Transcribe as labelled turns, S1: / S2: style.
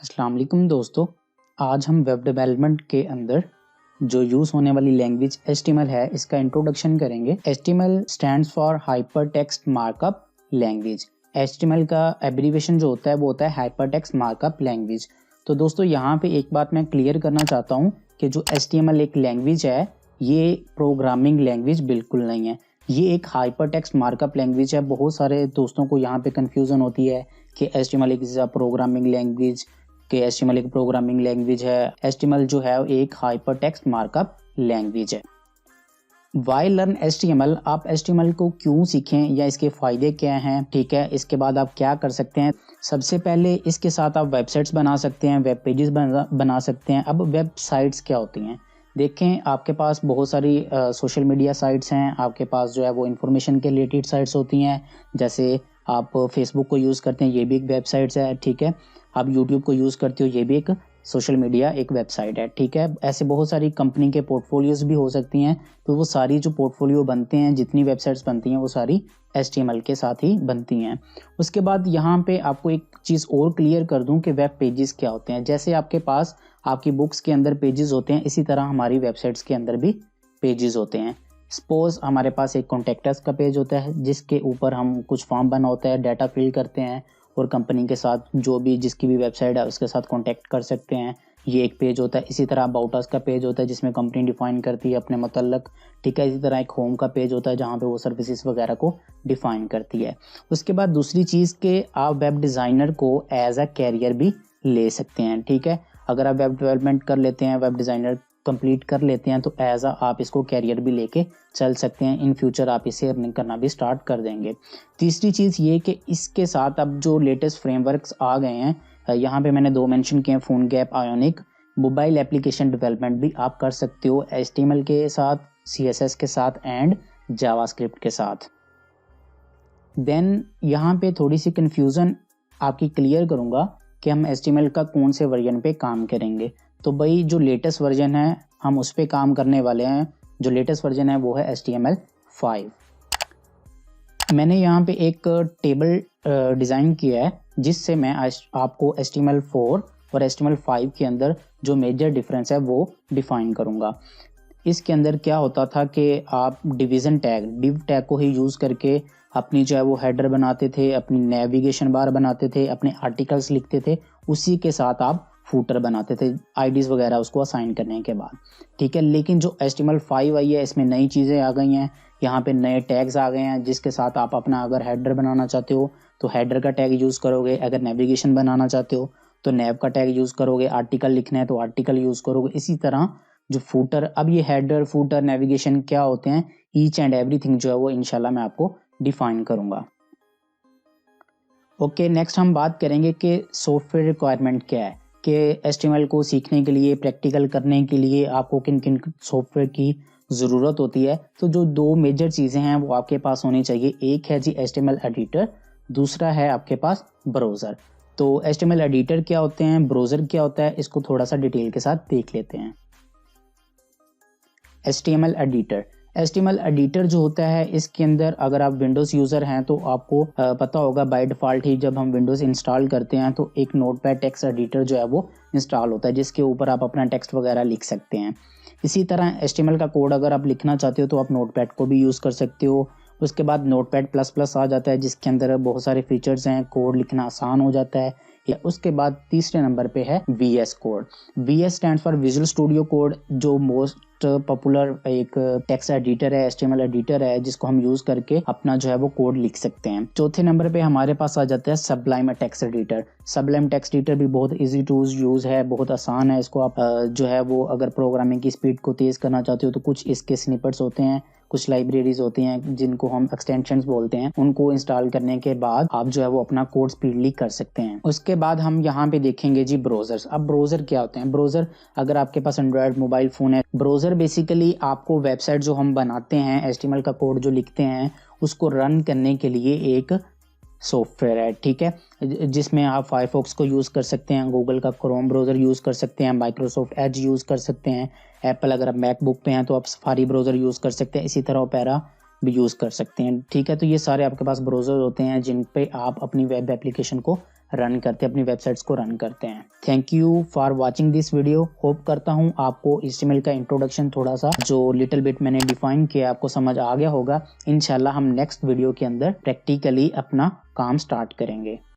S1: अस्सलाम वालेकुम दोस्तों। आज हम वेब डेवलपमेंट के अंदर जो यूज़ होने वाली लैंग्वेज HTML है इसका इंट्रोडक्शन करेंगे। HTML stands for hyper text markup language. HTML का एब्रीविएशन जो होता है वो होता है हाइपर टेक्स्ट मार्कअप लैंग्वेज। तो दोस्तों यहाँ पे एक बात मैं क्लियर करना चाहता हूँ कि जो HTML एक लैंग्वेज है ये प्रोग्रामिंग लैंग्वेज बिल्कुल नहीं है, ये एक हाइपर टेक्स्ट मार्कअप लैंग्वेज है। बहुत सारे दोस्तों को यहाँ पे कन्फ्यूज़न होती है कि HTML एक प्रोग्रामिंग लैंग्वेज कि HTML एक प्रोग्रामिंग लैंग्वेज है। HTML जो है एक हाइपर टेक्स्ट मार्कअप लैंग्वेज है। वाई लर्न HTML, आप HTML को क्यों सीखें या इसके फ़ायदे क्या हैं, ठीक है, इसके बाद आप क्या कर सकते हैं। सबसे पहले इसके साथ आप वेबसाइट्स बना सकते हैं, वेब पेजेस बना सकते हैं। अब वेबसाइट्स क्या होती हैं, देखें आपके पास बहुत सारी सोशल मीडिया साइट्स हैं, आपके पास जो है वो इन्फॉर्मेशन के रिलेटेड साइट्स होती हैं। जैसे आप फेसबुक को यूज़ करते हैं, ये भी एक वेबसाइट्स है, ठीक है। आप यूट्यूब को यूज़ करते हो, ये भी एक सोशल मीडिया एक वेबसाइट है, ठीक है। ऐसे बहुत सारी कंपनी के पोर्टफोलियोज भी हो सकती हैं, तो वो सारी जो पोर्टफोलियो बनते हैं, जितनी वेबसाइट्स बनती हैं वो सारी HTML के साथ ही बनती हैं। उसके बाद यहाँ पे आपको एक चीज़ और क्लियर कर दूं कि वेब पेजेस क्या होते हैं। जैसे आपके पास आपकी बुक्स के अंदर पेजेस होते हैं, इसी तरह हमारी वेबसाइट्स के अंदर भी पेजेस होते हैं। सपोज हमारे पास एक कॉन्टैक्ट का पेज होता है जिसके ऊपर हम कुछ फॉर्म बना होता है, डाटा फिल करते हैं और कंपनी के साथ जो भी जिसकी भी वेबसाइट है उसके साथ कांटेक्ट कर सकते हैं, ये एक पेज होता है। इसी तरह अबाउट अस का पेज होता है जिसमें कंपनी डिफाइन करती है अपने मतलब, ठीक है। इसी तरह एक होम का पेज होता है जहाँ पे वो सर्विसेज वगैरह को डिफाइन करती है। उसके बाद दूसरी चीज़ के आप वेब डिज़ाइनर को एज अ कैरियर भी ले सकते हैं, ठीक है। अगर आप वेब डेवलपमेंट कर लेते हैं, वेब डिज़ाइनर कंप्लीट कर लेते हैं, तो एज अ आप इसको कैरियर भी लेके चल सकते हैं। इन फ्यूचर आप इसे अर्निंग करना भी स्टार्ट कर देंगे। तीसरी चीज़ ये कि इसके साथ अब जो लेटेस्ट फ्रेमवर्क्स आ गए हैं, यहाँ पे मैंने 2 मेंशन किए हैं, फोनगैप, आयोनिक। मोबाइल एप्लीकेशन डेवलपमेंट भी आप कर सकते हो HTML के साथ, CSS के साथ एंड जावास्क्रिप्ट के साथ। देन यहाँ पे थोड़ी सी कन्फ्यूज़न आपकी क्लियर करूँगा कि हम HTML का कौन से वर्जन पे काम करेंगे। तो भाई जो लेटेस्ट वर्जन है हम उस पर काम करने वाले हैं। जो लेटेस्ट वर्जन है वो है HTML5। मैंने यहाँ पे एक टेबल डिज़ाइन किया है जिससे मैं आपको HTML4 और HTML5 के अंदर जो मेजर डिफरेंस है वो डिफाइन करूँगा। इसके अंदर क्या होता था कि आप डिवीज़न टैग, डिव टैग को ही यूज़ करके अपनी जो है वो हेडर बनाते थे, अपनी नेविगेशन बार बनाते थे, अपने आर्टिकल्स लिखते थे, उसी के साथ आप फूटर बनाते थे आईडीज़ वगैरह उसको असाइन करने के बाद, ठीक है। लेकिन जो HTML5 आई है इसमें नई चीज़ें आ गई हैं, यहाँ पे नए टैग्स आ गए हैं जिसके साथ आप अपना अगर हेडर बनाना चाहते हो तो हेडर का टैग यूज़ करोगे, अगर नेविगेशन बनाना चाहते हो तो नेव का टैग यूज़ करोगे, आर्टिकल लिखना है तो आर्टिकल यूज़ करोगे। इसी तरह जो फूटर, अब ये हेडर, फूटर, नेविगेशन क्या होते हैं, ईच एंड एवरीथिंग जो है वो इंशाल्लाह मैं आपको डिफाइन करूँगा। ओके, नेक्स्ट हम बात करेंगे कि सॉफ्टवेयर रिक्वायरमेंट क्या है, कि HTML को सीखने के लिए, प्रैक्टिकल करने के लिए आपको किन किन सॉफ्टवेयर की ज़रूरत होती है। तो जो 2 मेजर चीज़ें हैं वो आपके पास होनी चाहिए। एक है जी HTML एडिटर, दूसरा है आपके पास ब्राउज़र। तो HTML एडिटर क्या होते हैं, ब्राउज़र क्या होता है, इसको थोड़ा सा डिटेल के साथ देख लेते हैं। HTML एडिटर जो होता है इसके अंदर अगर आप विंडोज़ यूज़र हैं तो आपको पता होगा बाय डिफ़ॉल्ट ही जब हम विंडोज़ इंस्टॉल करते हैं तो एक नोटपैड टेक्स्ट एडिटर जो है वो इंस्टॉल होता है जिसके ऊपर आप अपना टेक्स्ट वगैरह लिख सकते हैं। इसी तरह HTML का कोड अगर आप लिखना चाहते हो तो आप नोटपैड को भी यूज़ कर सकते हो। उसके बाद नोटपैड प्लस प्लस आ जाता है जिसके अंदर बहुत सारे फीचर्स हैं, कोड लिखना आसान हो जाता है। या उसके बाद तीसरे नंबर पे है VS code. VS stand for visual studio code, जो मोस्ट पॉपुलर एक टेक्स्ट एडिटर है, HTML एडिटर है जिसको हम यूज करके अपना जो है वो कोड लिख सकते हैं। चौथे नंबर पे हमारे पास आ जाता है Sublime text editor. Sublime text editor भी बहुत इजी टू यूज है, बहुत आसान है। इसको आप जो है वो अगर प्रोग्रामिंग की स्पीड को तेज करना चाहते हो तो कुछ इसके स्निपेट्स होते हैं, कुछ लाइब्रेरीज होती हैं जिनको हम एक्सटेंशंस बोलते हैं, उनको इंस्टॉल करने के बाद आप जो है वो अपना कोड स्पीडली कर सकते हैं। उसके बाद हम यहाँ पे देखेंगे जी ब्राउजर्स। अब ब्राउजर क्या होते हैं, ब्राउजर अगर आपके पास एंड्रॉयड मोबाइल फोन है, ब्राउजर बेसिकली आपको वेबसाइट जो हम बनाते हैं, HTML का कोड जो लिखते हैं उसको रन करने के लिए एक सॉफ्टवेयर है, ठीक है, जिसमें आप फायरफॉक्स को यूज़ कर सकते हैं, गूगल का क्रोम ब्राउज़र यूज़ कर सकते हैं, माइक्रोसॉफ्ट एज यूज़ कर सकते हैं, एप्पल अगर आप मैकबुक पे हैं तो आप सफारी ब्राउज़र यूज़ कर सकते हैं, इसी तरह ओपेरा भी यूज़ कर सकते हैं, ठीक है। तो ये सारे आपके पास ब्राउज़र होते हैं जिन पे आप अपनी वेब एप्लीकेशन को रन करते हैं, अपनी वेबसाइट्स को रन करते हैं। Thank you for watching this video. Hope करता हूँ आपको HTML का इंट्रोडक्शन थोड़ा सा जो लिटिल बिट मैंने डिफाइन किया आपको समझ आ गया होगा। इंशाल्लाह हम नेक्स्ट वीडियो के अंदर प्रैक्टिकली अपना काम स्टार्ट करेंगे।